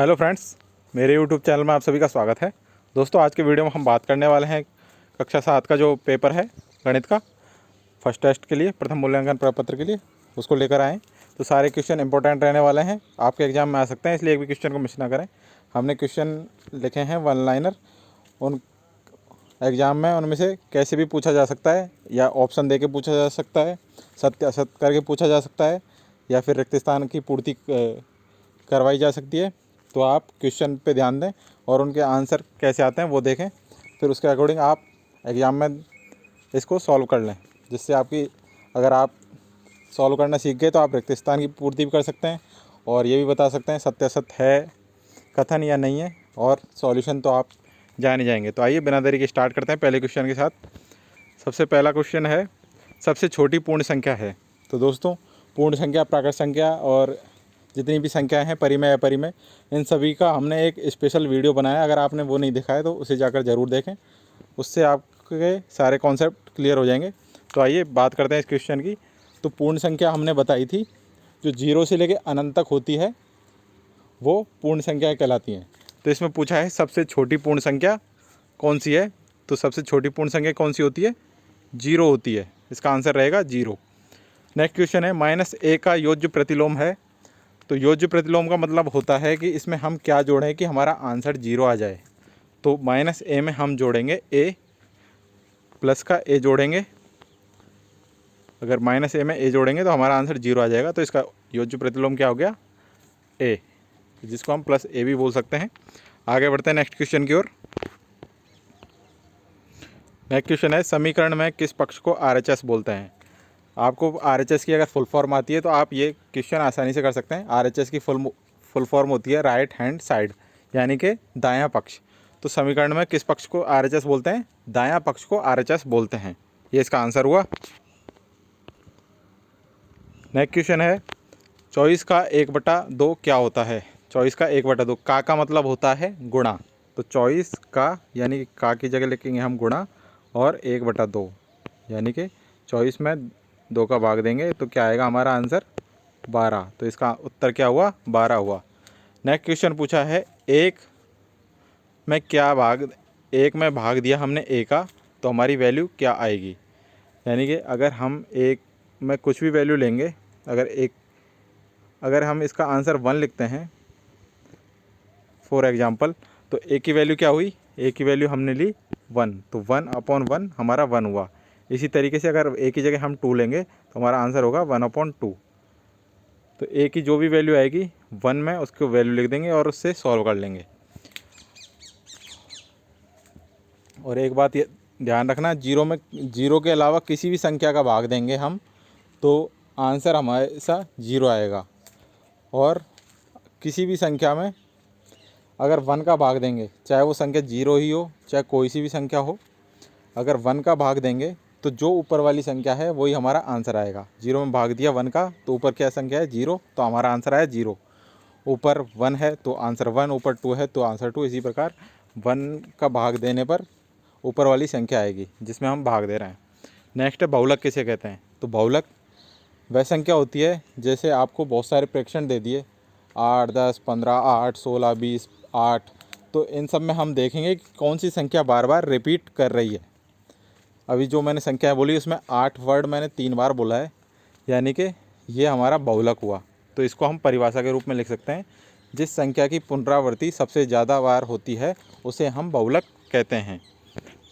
Hello friends, मेरे YouTube channel में आप सभी का स्वागत है। दोस्तों, आज के वीडियो में हम बात करने वाले हैं कक्षा 7 का जो पेपर है गणित का फर्स्ट टेस्ट के लिए, प्रथम मूल्यांकन प्रपत्र के लिए, उसको लेकर आए। तो सारे क्वेश्चन इंपॉर्टेंट रहने वाले हैं, आपके एग्जाम में आ सकते हैं, इसलिए एक भी क्वेश्चन को मिस ना करें। हमने क्वेश्चन लिखे हैं वन लाइनर, उन एग्ज़ाम में उनमें से कैसे भी पूछा जा सकता है, या ऑप्शन दे के पूछा जा सकता है, सत्य असत करके पूछा जा सकता है, या फिर रिक्त स्थान की पूर्ति करवाई जा सकती है। तो आप क्वेश्चन पे ध्यान दें और उनके आंसर कैसे आते हैं वो देखें, फिर उसके अकॉर्डिंग आप एग्ज़ाम में इसको सॉल्व कर लें, जिससे आपकी, अगर आप सॉल्व करना सीख गए तो आप रिक्त स्थान की पूर्ति भी कर सकते हैं और ये भी बता सकते हैं सत्य असत है कथन या नहीं है, और सॉल्यूशन तो आप जान ही जाएंगे। तो आइए बिना देरी के स्टार्ट करते हैं पहले क्वेश्चन के साथ। सबसे पहला क्वेश्चन है, सबसे छोटी पूर्ण संख्या है। तो दोस्तों, पूर्ण संख्या, प्राकृत संख्या और जितनी भी संख्याएं हैं, परिमेय अपरिमेय, इन सभी का हमने एक स्पेशल वीडियो बनाया। अगर आपने वो नहीं देखा है तो उसे जाकर ज़रूर देखें, उससे आपके सारे कॉन्सेप्ट क्लियर हो जाएंगे। तो आइए बात करते हैं इस क्वेश्चन की। तो पूर्ण संख्या हमने बताई थी, जो 0 से लेकर अनंत तक होती है वो पूर्ण संख्या कहलाती हैं। तो इसमें पूछा है सबसे छोटी पूर्ण संख्या कौन सी है। तो सबसे छोटी पूर्ण संख्या कौन सी होती है? 0 होती है। इसका आंसर रहेगा 0। नेक्स्ट क्वेश्चन है, -a का योज्य प्रतिलोम है। तो योज्य प्रतिलोम का मतलब होता है कि इसमें हम क्या जोड़ें कि हमारा आंसर 0 आ जाए। तो -a में हम जोड़ेंगे a, प्लस का a जोड़ेंगे। अगर -a में a जोड़ेंगे तो हमारा आंसर 0 आ जाएगा। तो इसका योज्य प्रतिलोम क्या हो गया? a, जिसको हम +a भी बोल सकते हैं। आगे बढ़ते हैं नेक्स्ट क्वेश्चन की ओर। नेक्स्ट क्वेश्चन है, समीकरण में किस पक्ष को RHS बोलते हैं? आपको RHS की अगर फुल फॉर्म आती है तो आप ये क्वेश्चन आसानी से कर सकते हैं। RHS की फुल फॉर्म होती है राइट हैंड साइड, यानी कि दायां पक्ष। तो समीकरण में किस पक्ष को RHS बोलते हैं? दायां पक्ष को RHS बोलते हैं। ये इसका आंसर हुआ। नेक्स्ट क्वेश्चन है, 24 का 1/2 क्या होता है? 24 का 1/2, का मतलब होता है गुणा। तो 24 का यानी का की जगह लिखेंगे हम गुणा, और 1/2 यानी कि 24 में 2 का भाग देंगे तो क्या आएगा हमारा आंसर? 12। तो इसका उत्तर क्या हुआ? 12 हुआ। नेक्स्ट क्वेश्चन पूछा है, एक में भाग दिया हमने a का, तो हमारी वैल्यू क्या आएगी? यानी कि अगर हम एक में कुछ भी वैल्यू लेंगे, अगर हम इसका आंसर 1 लिखते हैं फॉर एग्जांपल, तो a की वैल्यू क्या हुई? a की वैल्यू हमने ली 1, तो 1/1 हमारा 1 हुआ। इसी तरीके से अगर a की जगह हम 2 लेंगे तो हमारा आंसर होगा 1/2। तो a की जो भी वैल्यू आएगी 1 में उसको वैल्यू लिख देंगे और उससे सॉल्व कर लेंगे। और एक बात ये ध्यान रखना, 0 के अलावा किसी भी संख्या का भाग देंगे हम तो आंसर हमेशा 0 आएगा। और किसी भी संख्या में अगर 1 का भाग देंगे, चाहे वो संख्या 0 ही हो, चाहे कोई सी भी संख्या हो, अगर 1 का भाग देंगे तो जो ऊपर वाली संख्या है वही हमारा आंसर आएगा। 0 में भाग दिया 1 का, तो ऊपर क्या संख्या है? 0, तो हमारा आंसर आया 0। ऊपर 1 है तो आंसर 1, ऊपर 2 है तो आंसर 2। इसी प्रकार 1 का भाग देने पर ऊपर वाली संख्या आएगी जिसमें हम भाग दे रहे हैं। नेक्स्ट है, बहुलक किसे कहते हैं? तो बहुलक वह संख्या होती है, जैसे आपको बहुत सारे प्रेक्षण दे दिए, 8, 10, 15, 8, 16, 20, 8, तो इन सब में हम देखेंगे कि कौन सी संख्या बार बार रिपीट कर रही है। अभी जो मैंने संख्या बोली उसमें 8 वर्ड मैंने 3 बार बोला है, यानी कि ये हमारा बहुलक हुआ। तो इसको हम परिभाषा के रूप में लिख सकते हैं, जिस संख्या की पुनरावृत्ति सबसे ज़्यादा बार होती है उसे हम बहुलक कहते हैं।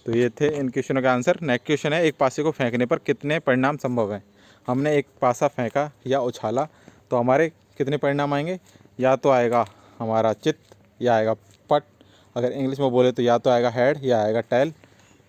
तो ये थे इन क्वेश्चनों का आंसर। नेक्स्ट क्वेश्चन है, एक पासे को फेंकने पर कितने परिणाम संभव हैं? हमने एक पासा फेंका या उछाला तो हमारे कितने परिणाम आएंगे? या तो आएगा हमारा चित्त, या आएगा पट, अगर इंग्लिश में बोले तो या तो आएगा हेड या आएगा टेल।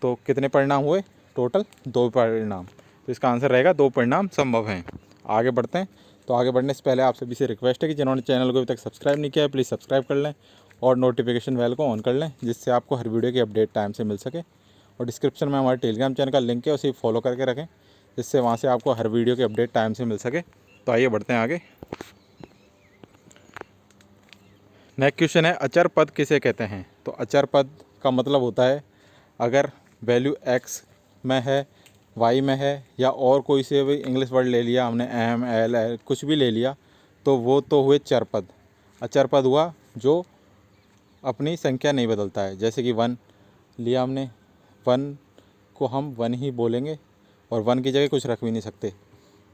तो कितने परिणाम हुए? टोटल 2 परिणाम। तो इसका आंसर रहेगा 2 परिणाम संभव हैं। आगे बढ़ते हैं। तो आगे बढ़ने से पहले आप सभी से रिक्वेस्ट है कि जिन्होंने चैनल को अभी तक सब्सक्राइब नहीं किया है, प्लीज़ सब्सक्राइब कर लें और नोटिफिकेशन बेल को ऑन कर लें, जिससे आपको हर वीडियो की अपडेट टाइम से मिल सके। और डिस्क्रिप्शन में हमारे टेलीग्राम चैनल का लिंक है, उसे फॉलो करके रखें, जिससे वहाँ से आपको हर वीडियो की अपडेट टाइम से मिल सके। तो आइए बढ़ते हैं आगे। नेक्स्ट क्वेश्चन है, अचर पद किसे कहते हैं? तो अचर पद का मतलब होता है अगर वैल्यू x में है, y में है, या और कोई से भी इंग्लिश वर्ड ले लिया हमने, m, l, कुछ भी ले लिया, तो वो तो हुए चर पद। अचर पद हुआ जो अपनी संख्या नहीं बदलता है। जैसे कि 1 लिया हमने, 1 को हम 1 ही बोलेंगे और 1 की जगह कुछ रख भी नहीं सकते,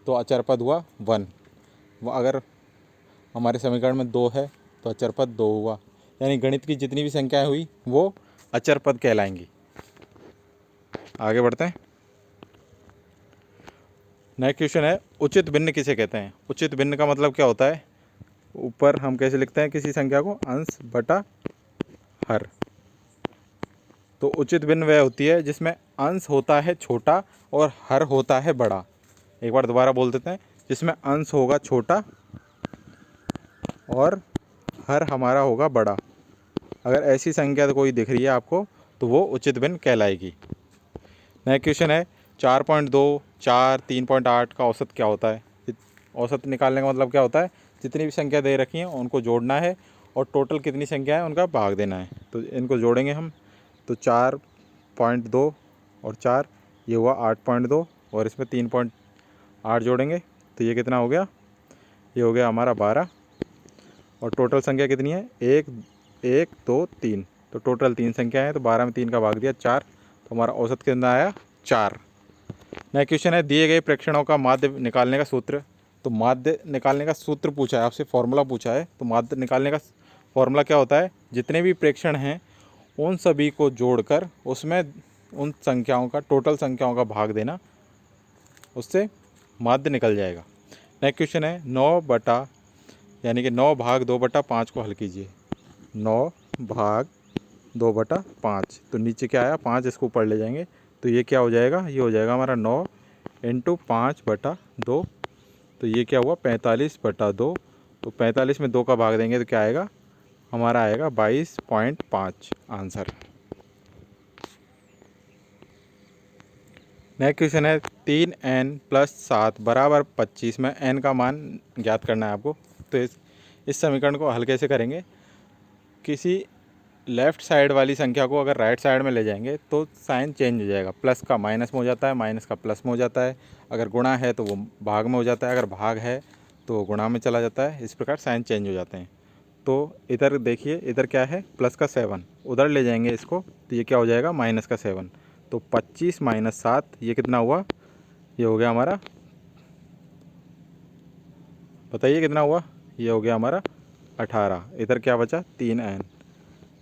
तो अचर पद हुआ 1। अगर हमारे समीकरण में 2 है तो अचर पद 2 हुआ। यानी गणित की जितनी भी संख्याएं हुई वो अचर पद कहलाएंगी। आगे बढ़ते हैं। नेक्स्ट क्वेश्चन है, उचित भिन्न किसे कहते हैं। उचित भिन्न का मतलब क्या होता है, ऊपर हम कैसे लिखते हैं किसी संख्या को, अंश बटा हर। तो उचित भिन्न वह होती है जिसमें अंश होता है छोटा और हर होता है बड़ा। एक बार दोबारा बोल देते हैं, जिसमें अंश होगा छोटा और हर हमारा होगा बड़ा। अगर ऐसी संख्या तो कोई दिख रही है आपको तो वो उचित भिन्न कहलाएगी। नेक्स्ट क्वेश्चन है, 4.2, 4, 3.8 का औसत क्या होता है। औसत निकालने का मतलब क्या होता है, जितनी भी संख्या दे रखी हैं उनको जोड़ना है और टोटल कितनी संख्या है उनका भाग देना है। तो इनको जोड़ेंगे हम, तो 4.2 और 4 ये हुआ 8.2 और इसमें 3.8 जोड़ेंगे तो ये कितना हो गया, ये हो गया हमारा 12। और टोटल संख्या कितनी है, 1, 1, 2, 3। तो टोटल 3 संख्या है, तो 12 में 3 का भाग दिया 4, तो हमारा औसत कितना आया 4। नेक्स्ट क्वेश्चन है, दिए गए प्रेक्षणों का माध्य निकालने का सूत्र। तो माध्य निकालने का सूत्र पूछा है आपसे, फॉर्मूला पूछा है। तो माध्य निकालने का फॉर्मूला क्या होता है, जितने भी प्रेक्षण हैं उन सभी को जोड़कर उसमें उन संख्याओं का, टोटल संख्याओं का भाग देना, उससे माध्य निकल जाएगा। नेक्स्ट क्वेश्चन है, 9 बटा यानी कि 9 भाग 2/5 को हल कीजिए। 9 भाग 2/5, तो नीचे क्या आया 5, इसको ऊपर ले जाएंगे तो ये क्या हो जाएगा, ये हो जाएगा हमारा 9 × 5/2। तो ये क्या हुआ 45/2। तो 45 में 2 का भाग देंगे तो क्या आएगा, हमारा आएगा 22.5 आंसर। नेक्स्ट क्वेश्चन है, 3n + 7 = 25 में n का मान ज्ञात करना है आपको। तो इस समीकरण को हल कैसे करेंगे, किसी लेफ़्ट साइड वाली संख्या को अगर राइट साइड में ले जाएंगे तो साइन चेंज हो जाएगा, प्लस का माइनस में हो जाता है, माइनस का प्लस में हो जाता है। अगर गुणा है तो वो भाग में हो जाता है, अगर भाग है तो गुणा में चला जाता है। इस प्रकार साइन चेंज हो जाते हैं। तो इधर देखिए, इधर क्या है प्लस का 7, उधर ले जाएंगे इसको तो ये क्या हो जाएगा माइनस का 7। तो 25 - 7 ये कितना हुआ, ये हो गया हमारा, बताइए कितना हुआ, ये हो गया हमारा 18। इधर क्या बचा 3n।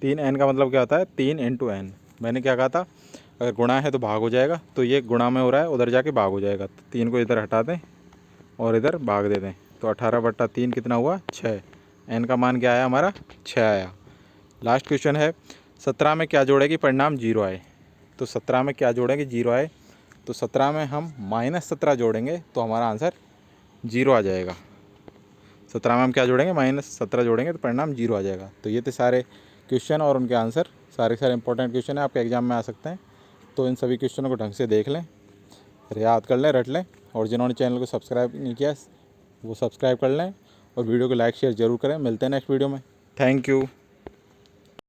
3n का मतलब क्या होता है 3 × n। मैंने क्या कहा था, अगर गुणा है तो भाग हो जाएगा, तो ये गुणा में हो रहा है, उधर जाके भाग हो जाएगा। तो 3 को इधर हटा दें और इधर भाग दे दें, तो 18/3 कितना हुआ 6। n का मान क्या आया हमारा 6 आया। लास्ट क्वेश्चन है, 17 में क्या जोड़ेगी परिणाम 0 आए। तो 17 में क्या जोड़ेंगे 0 आए, तो 17 में हम -17 जोड़ेंगे तो हमारा आंसर 0 आ जाएगा। 17 में हम क्या जोड़ेंगे, -17 जोड़ेंगे तो परिणाम 0 आ जाएगा। तो ये थे सारे क्वेश्चन और उनके आंसर, सारे इंपॉर्टेंट क्वेश्चन है, आपके एग्जाम में आ सकते हैं। तो इन सभी क्वेश्चनों को ढंग से देख लें, याद कर लें, रट लें, और जिन्होंने चैनल को सब्सक्राइब नहीं किया वो सब्सक्राइब कर लें और वीडियो को लाइक शेयर ज़रूर करें। मिलते हैं नेक्स्ट वीडियो में। Thank you.